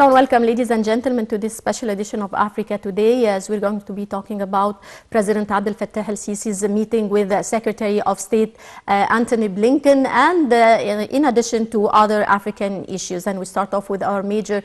Hello and welcome, ladies and gentlemen, to this special edition of Africa Today, as we're going to be talking about President Abdel Fattah el-Sisi's meeting with Secretary of State Antony Blinken, and in addition to other African issues. And we start off with our major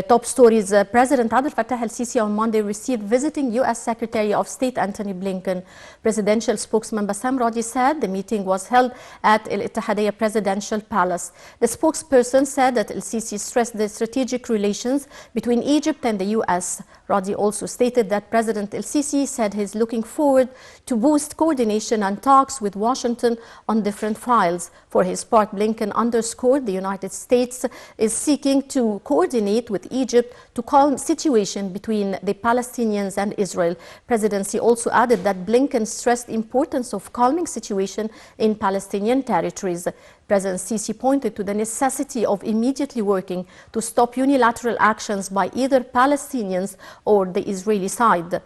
top stories. President Abdel Fattah el-Sisi on Monday received visiting U.S. Secretary of State Antony Blinken. Presidential spokesman Bassam Radi said the meeting was held at Al Ittihadiyya Presidential Palace. The spokesperson said that el-Sisi stressed the strategic relations between Egypt and the U.S. Radi also stated that President el-Sisi said he's looking forward to boost coordination and talks with Washington on different files. For his part, Blinken underscored the United States is seeking to coordinate with Egypt to calm the situation between the Palestinians and Israel. Presidency also added that Blinken stressed the importance of calming situation in Palestinian territories. President Sisi pointed to the necessity of immediately working to stop unilateral actions by either Palestinians or the Israeli side.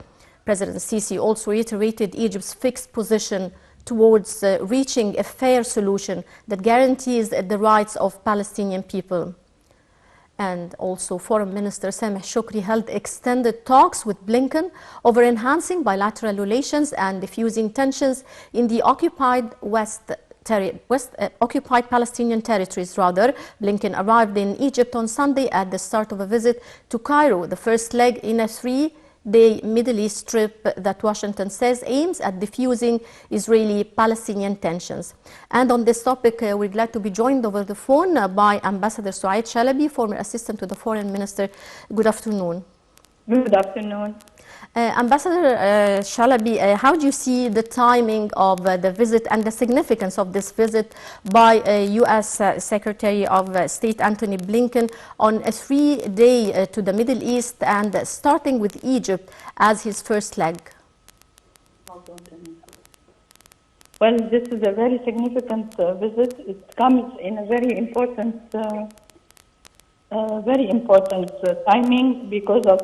President Sisi also reiterated Egypt's fixed position towards reaching a fair solution that guarantees the rights of Palestinian people. And also Foreign Minister Sameh Shoukry held extended talks with Blinken over enhancing bilateral relations and diffusing tensions in the occupied occupied Palestinian territories. Blinken arrived in Egypt on Sunday at the start of a visit to Cairo, the first leg in a three-day Middle East trip that Washington says aims at diffusing Israeli-Palestinian tensions. And on this topic, we're glad to be joined over the phone by Ambassador Souaid Chalabi, former assistant to the Foreign Minister. Good afternoon. Good afternoon. Ambassador Chalabi, how do you see the timing of the visit and the significance of this visit by U.S. Secretary of State Antony Blinken on a three-day to the Middle East and starting with Egypt as his first leg? Well, this is a very significant visit. It comes in a very important timing because of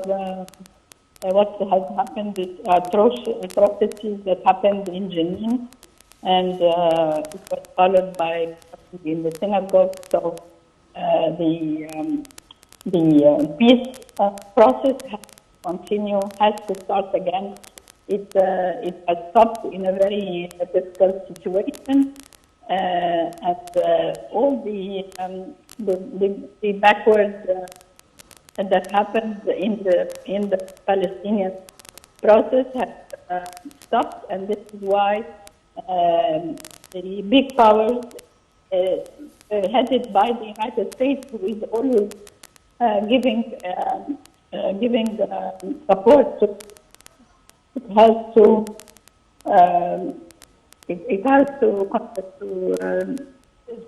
what has happened, the atrocities that happened in Jenin, and it was followed by in the synagogue. So the peace process has to continue, has to start again. It has stopped in a very difficult situation, and all the backward that happened in the Palestinian process has stopped, and this is why the big powers headed by the United States, who is always giving support to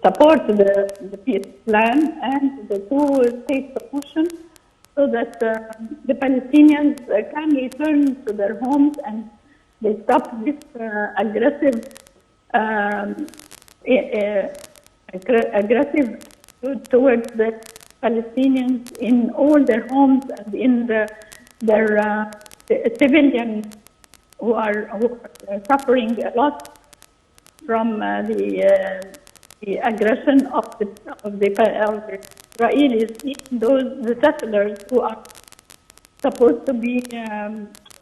support the peace plan and the two-state solution, so that the Palestinians can return to their homes and they stop this aggressive towards the Palestinians in all their homes and in their civilians who are suffering a lot from the aggression of the Israelis, even those the settlers who are supposed to be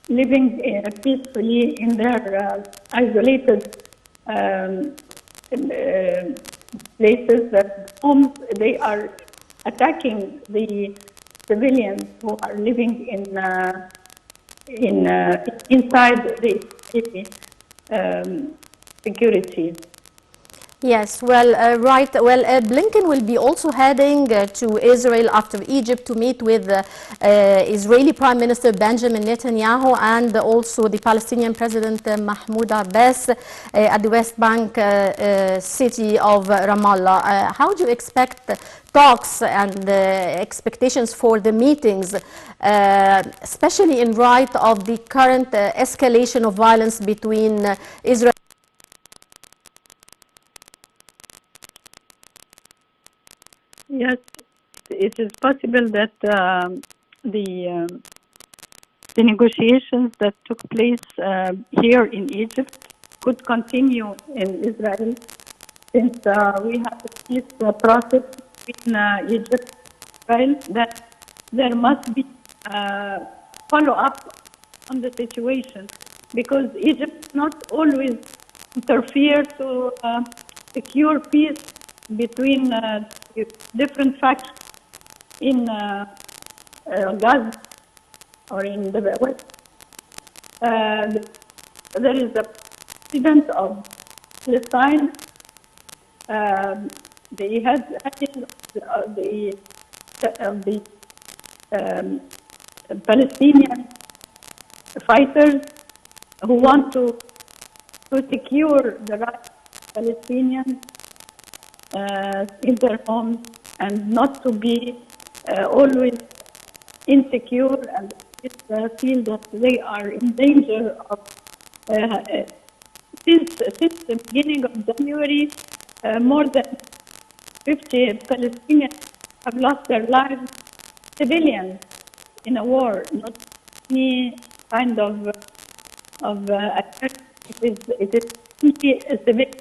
living peacefully in their isolated places, that homes. They are attacking the civilians who are living inside the security. Yes, well, right. Well, Blinken will be also heading to Israel after Egypt to meet with Israeli Prime Minister Benjamin Netanyahu and also the Palestinian President Mahmoud Abbas at the West Bank city of Ramallah. How do you expect talks and expectations for the meetings, especially in light of the current escalation of violence between Israel? Yes, it is possible that the negotiations that took place here in Egypt could continue in Israel, since we have a peace process between Egypt and Israel that there must be follow-up on the situation, because Egypt not always interfere to secure peace between different factions in Gaza or in the West. There is a president of Palestine. They had the Palestinian fighters who want to secure the rights of Palestinians in their homes and not to be always insecure and feel that they are in danger of. Since the beginning of January, more than 50 Palestinians have lost their lives, civilians in a war, not any kind of attack. It is simply a civilian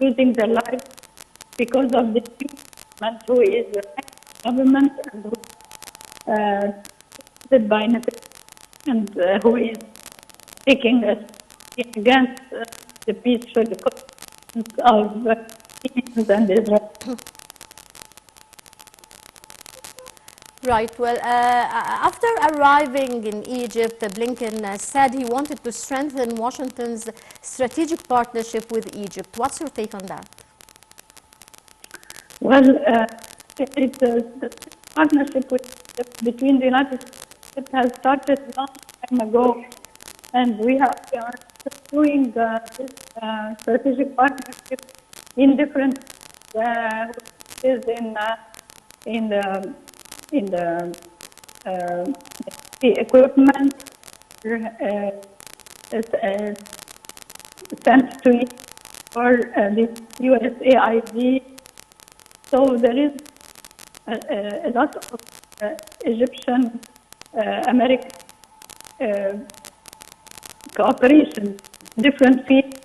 losing their lives because of the government who is the government and who is by Netanyahu and who is taking against the peaceful coexistence of Palestinians and Israel. Right. Well, after arriving in Egypt, Blinken said he wanted to strengthen Washington's strategic partnership with Egypt. What's your take on that? Well, the partnership between the United States has started a long time ago, and we are pursuing this strategic partnership in different ways in the equipment sent to it for the USAID. So there is a lot of Egyptian American cooperation, different fields,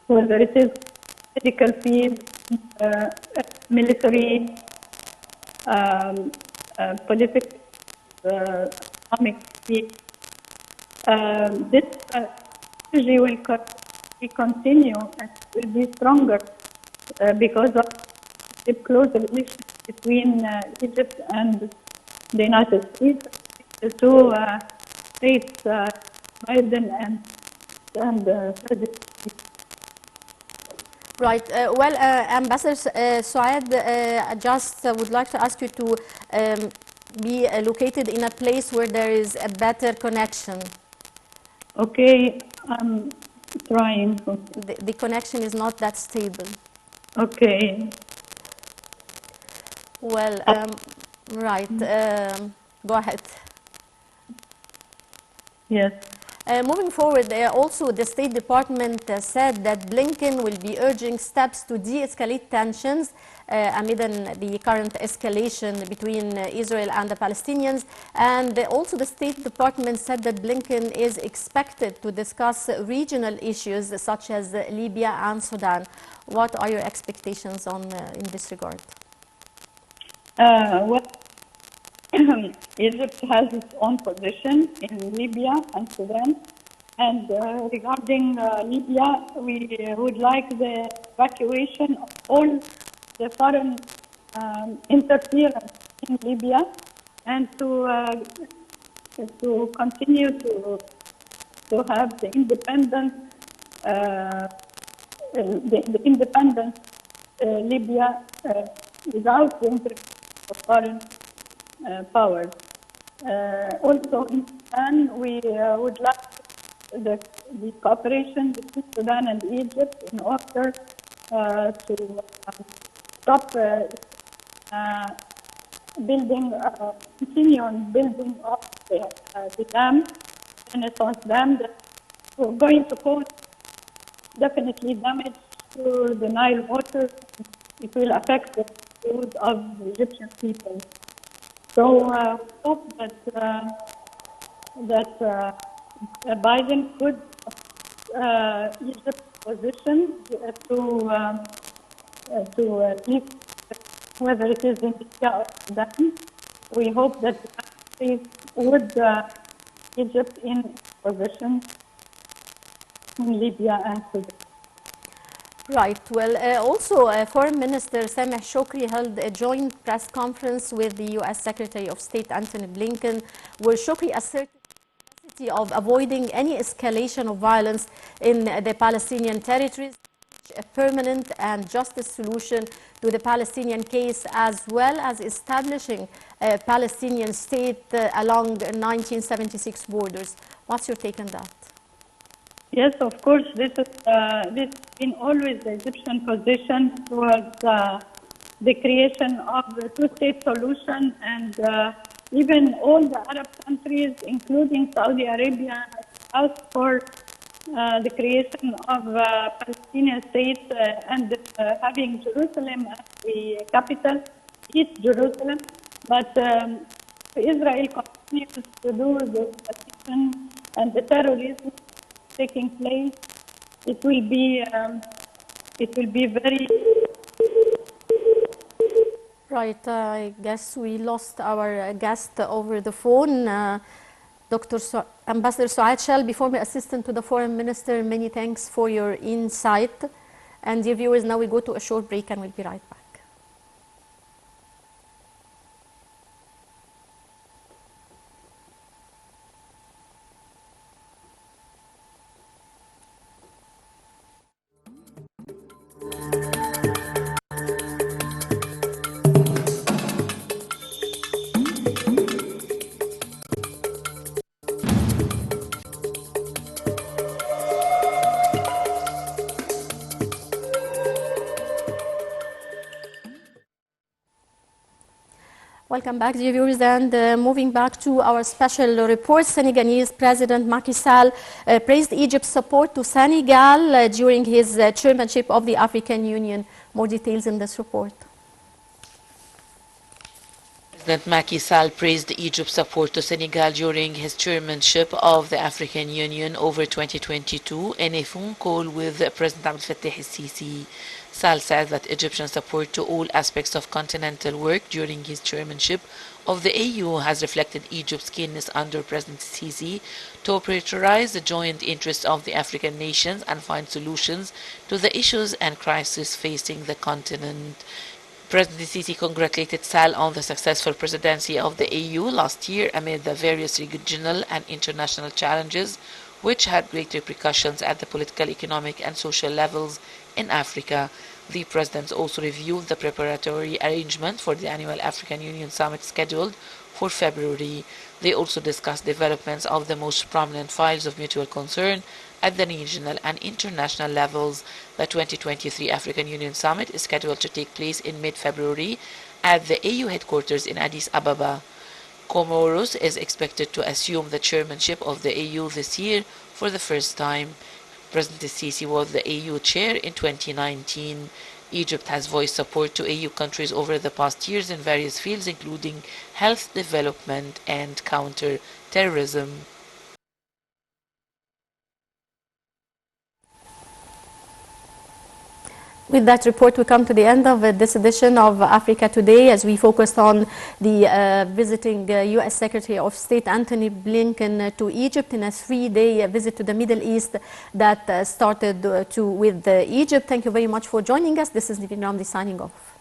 whether it is medical field, military, political, economic field. This strategy will continue and will be stronger because of the close relationship between Egypt and the United States. The two states, Biden and President. Right. Well, Ambassador Suad, I just would like to ask you to be located in a place where there is a better connection. Okay, I'm trying. The connection is not that stable. Okay. Well, right. Go ahead. Yes. Moving forward, also the State Department said that Blinken will be urging steps to de-escalate tensions amid the current escalation between Israel and the Palestinians. And also the State Department said that Blinken is expected to discuss regional issues such as Libya and Sudan. What are your expectations in this regard? Well, Egypt has its own position in Libya and Sudan. And regarding Libya, we would like the evacuation of all the foreign interference in Libya and to continue to have the independent Libya without the interference of foreign powers. Also in Sudan, we would like the cooperation between Sudan and Egypt in order to stop continue on building of the dam, Renaissance Dam, that is going to cause definitely damage to the Nile water. It will affect the food of the Egyptian people. So hope that Biden could Egypt's position to keep, whether it is in Libya or Sudan, we hope that the country would Egypt in position in Libya and Sudan. Right. Well, also, Foreign Minister Sameh Shoukry held a joint press conference with the U.S. Secretary of State Antony Blinken, where Shoukry asserted the necessity of avoiding any escalation of violence in the Palestinian territories, a permanent and just solution to the Palestinian case, as well as establishing a Palestinian state along 1976 borders. What's your take on that? Yes, of course. This has been always the Egyptian position towards the creation of the two-state solution, and even all the Arab countries, including Saudi Arabia, asked for the creation of a Palestinian state and having Jerusalem as the capital, East Jerusalem. But Israel continues to do the occupation and the terrorism taking place. It will be very. Right. I guess we lost our guest over the phone. Ambassador Suad Shal, former assistant to the foreign minister, many thanks for your insight. And dear viewers, now we go to a short break and we'll be right back. Welcome back, dear viewers, and moving back to our special report, Senegalese President Macky Sall praised Egypt's support to Senegal during his chairmanship of the African Union. More details in this report. President Macky Sall praised Egypt's support to Senegal during his chairmanship of the African Union over 2022 in a phone call with President Abdel Fattah el-Sisi. Sall said that Egyptian support to all aspects of continental work during his chairmanship of the AU has reflected Egypt's keenness under President Sisi to prioritize the joint interests of the African nations and find solutions to the issues and crises facing the continent. President Sisi congratulated Sall on the successful presidency of the AU last year amid the various regional and international challenges which had great repercussions at the political, economic and social levels in Africa. The presidents also reviewed the preparatory arrangements for the annual African Union Summit scheduled for February. They also discussed developments of the most prominent files of mutual concern at the regional and international levels. The 2023 African Union Summit is scheduled to take place in mid-February at the AU headquarters in Addis Ababa. Comoros is expected to assume the chairmanship of the AU this year for the first time. President Sisi was the AU chair in 2019. Egypt has voiced support to AU countries over the past years in various fields, including health, development, and counter-terrorism. With that report, we come to the end of this edition of Africa Today, as we focused on the visiting U.S. Secretary of State Antony Blinken to Egypt in a 3-day visit to the Middle East that started with Egypt. Thank you very much for joining us. This is Niveen Ramdi signing off.